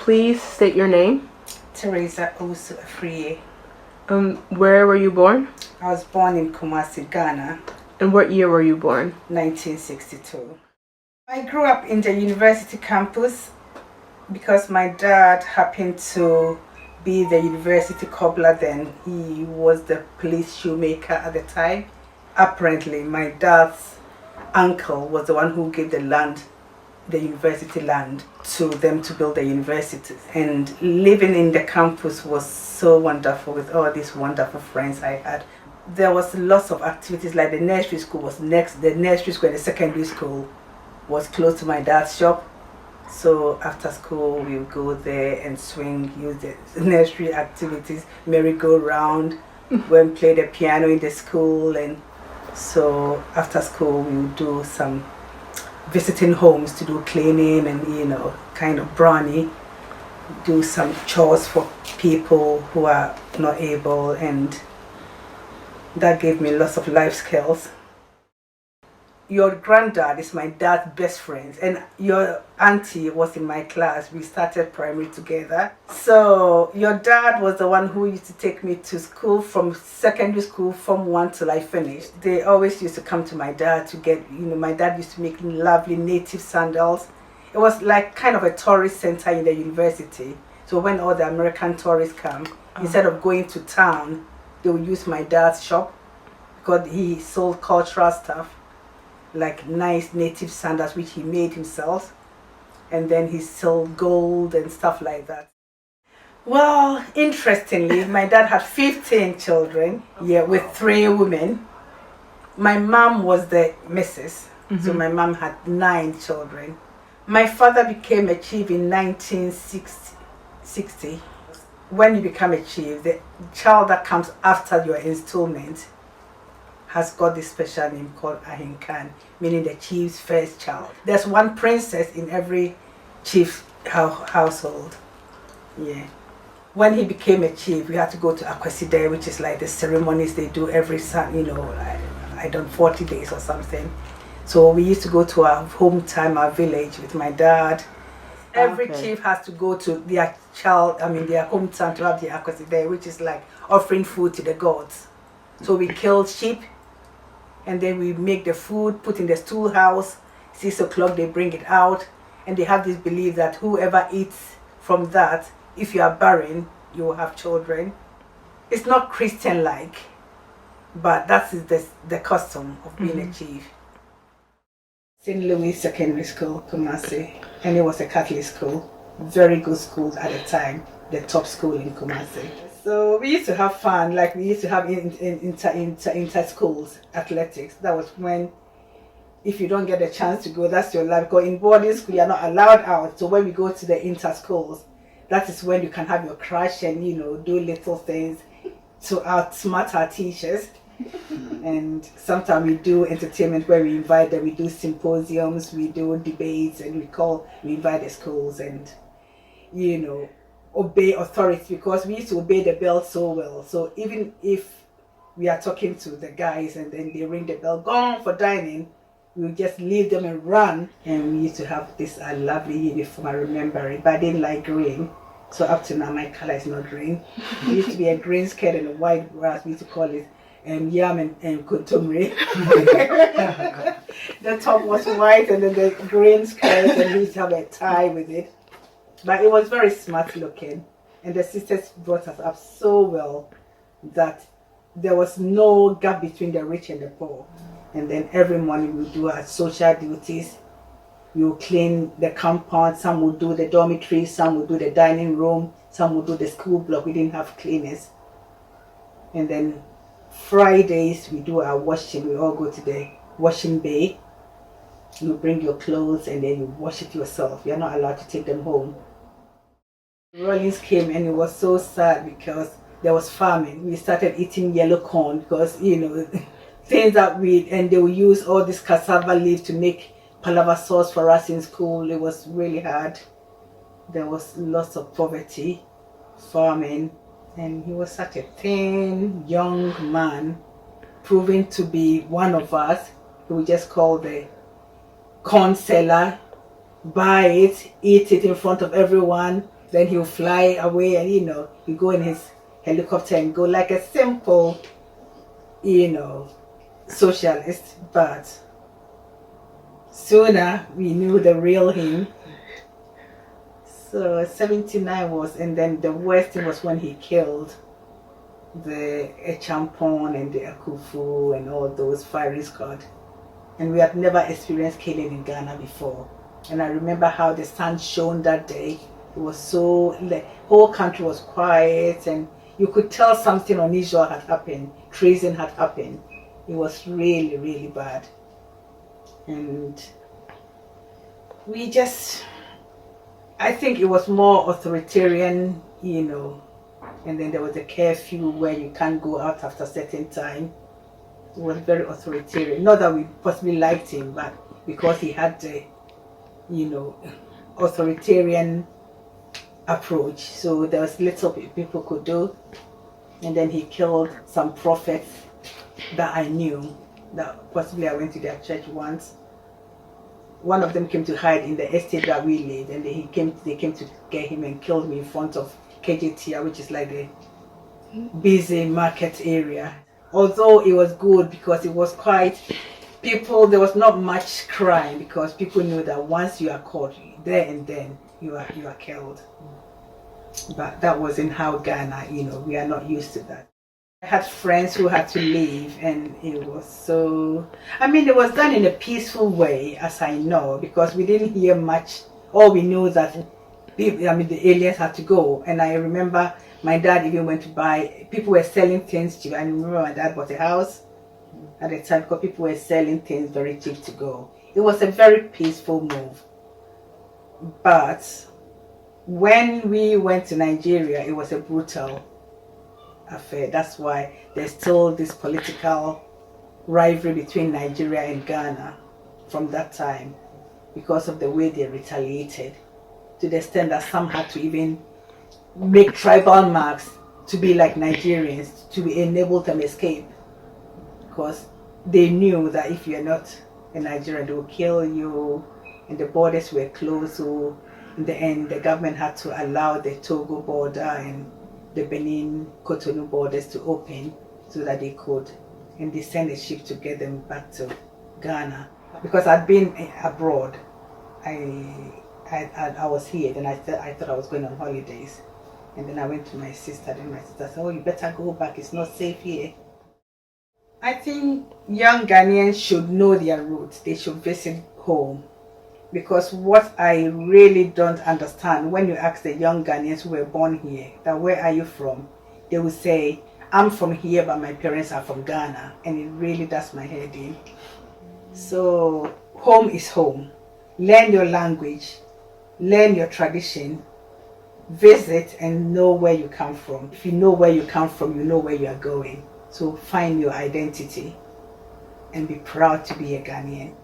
please state your name? Theresa Afriyie. Where were you born? I was born in Kumasi, Ghana. And what year were you born? 1962. I grew up in the university campus because my dad happened to be the university cobbler then. He was the police shoemaker at the time. Apparently, my dad's uncle was the one who gave the land, the university land, to them to build the university. And living in the campus was so wonderful with all these wonderful friends I had. There was lots of activities, like the nursery school was next. The nursery school and the secondary school was close to my dad's shop. So after school, we would go there and swing, use the nursery activities, merry-go-round, go and play the piano in the school. And so after school, we would do some visiting homes to do cleaning and, kind of brownie, do some chores for people who are not able, and that gave me lots of life skills. Your granddad is my dad's best friend, and your auntie was in my class. We started primary together. So your dad was the one who used to take me to school from secondary school from 1 till I finished. They always used to come to my dad to get, my dad used to make lovely native sandals. It was like kind of a tourist center in the university. So when all the American tourists come, instead of going to town, they would use my dad's shop because he sold cultural stuff, like nice native sandals which he made himself, and then he sold gold and stuff like that. Well, interestingly, my dad had 15 children, with 3 women. My mom was the missus, so my mom had 9 children. My father became a chief in 1960. When you become a chief, the child that comes after your installment has got this special name called Ahinkan, meaning the chief's first child. There's one princess in every chief household. Yeah. When he became a chief, we had to go to Akweside, which is like the ceremonies they do every 40 days or something. So we used to go to our hometown, our village, with my dad. Every chief has to go to their hometown to have the Akweside, which is like offering food to the gods. So we killed sheep, and then we make the food, put in the stool house. 6 o'clock they bring it out, and they have this belief that whoever eats from that, if you are barren, you will have children. It's not Christian-like, but that is the custom of being a chief. Louise Secondary School, Kumasi, and it was a Catholic school. Very good school at the time, the top school in Kumasi. So we used to have fun, like we used to have inter-schools athletics. That was when, if you don't get a chance to go, that's your life. Because in boarding school, you're not allowed out. So when we go to the inter-schools, that is when you can have your crush and, do little things to outsmart our teachers. And sometimes we do entertainment where we invite them, we do symposiums, we do debates, and we invite the schools and, obey authority, because we used to obey the bell so well. So even if we are talking to the guys and then they ring the bell, gone for dining, we would just leave them and run. And we used to have this lovely uniform, I remember it, but I didn't like green. So up to now my color is not green. It used to be a green skirt and a white blouse. We used to call it yam and kontomire. The top was white and then the green skirt, and we used to have a tie with it. But it was very smart looking, and the sisters brought us up so well that there was no gap between the rich and the poor. And then every morning we would do our social duties. We would clean the compound, some would do the dormitory, some would do the dining room, some would do the school block. We didn't have cleaners. And then Fridays we do our washing. We all go to the washing bay. You bring your clothes and then you wash it yourself. You're not allowed to take them home. Rollins came and it was so sad because there was famine. We started eating yellow corn because, things that and they would use all this cassava leaf to make palava sauce for us in school. It was really hard. There was lots of poverty, famine, and he was such a thin, young man, proving to be one of us. He would just call the corn seller, buy it, eat it in front of everyone, Then he'll fly away and, you go in his helicopter and go like a simple, socialist. But sooner we knew the real him. So 79 was, and then the worst thing was when he killed the Echampon and the Akufu and all those fiery squad. And we had never experienced killing in Ghana before. And I remember how the sun shone that day. It was so, the whole country was quiet and you could tell something unusual had happened, treason had happened. It was really, really bad. And we just, I think it was more authoritarian, and then there was a curfew where you can't go out after a certain time. It was very authoritarian. Not that we possibly liked him, but because he had the, authoritarian approach. So there was little people could do. And then he killed some prophets that I knew, that possibly I went to their church once. One of them came to hide in the estate that we lived, and they came to get him and killed me in front of KJTR, which is like the busy market area. Although it was good because it was quite there was not much crime because people knew that once you are caught, there and then you are killed. But that wasn't how Ghana, we are not used to that. I had friends who had to leave, and it was so, it was done in a peaceful way, as I know, because we didn't hear much. All we knew that the aliens had to go. And I remember my dad even went to buy, people were selling things cheap. I remember my dad bought a house at the time because people were selling things very cheap to go. It was a very peaceful move. But when we went to Nigeria, it was a brutal affair. That's why there's still this political rivalry between Nigeria and Ghana from that time because of the way they retaliated, to the extent that some had to even make tribal marks to be like Nigerians to enable them escape, because they knew that if you're not a Nigerian, they will kill you, and the borders were closed. So in the end, the government had to allow the Togo border and the Benin Cotonou borders to open so that they could, and they sent a ship to get them back to Ghana. Because I'd been abroad, I was here, then I thought I was going on holidays, and then I went to my sister, and my sister said, "Oh, you better go back, it's not safe here." I think young Ghanaians should know their roots. They should visit home. Because what I really don't understand, when you ask the young Ghanaians who were born here, that where are you from? They will say, I'm from here, but my parents are from Ghana. And it really does my head in. So home is home. Learn your language, learn your tradition, visit and know where you come from. If you know where you come from, you know where you are going. So find your identity and be proud to be a Ghanaian.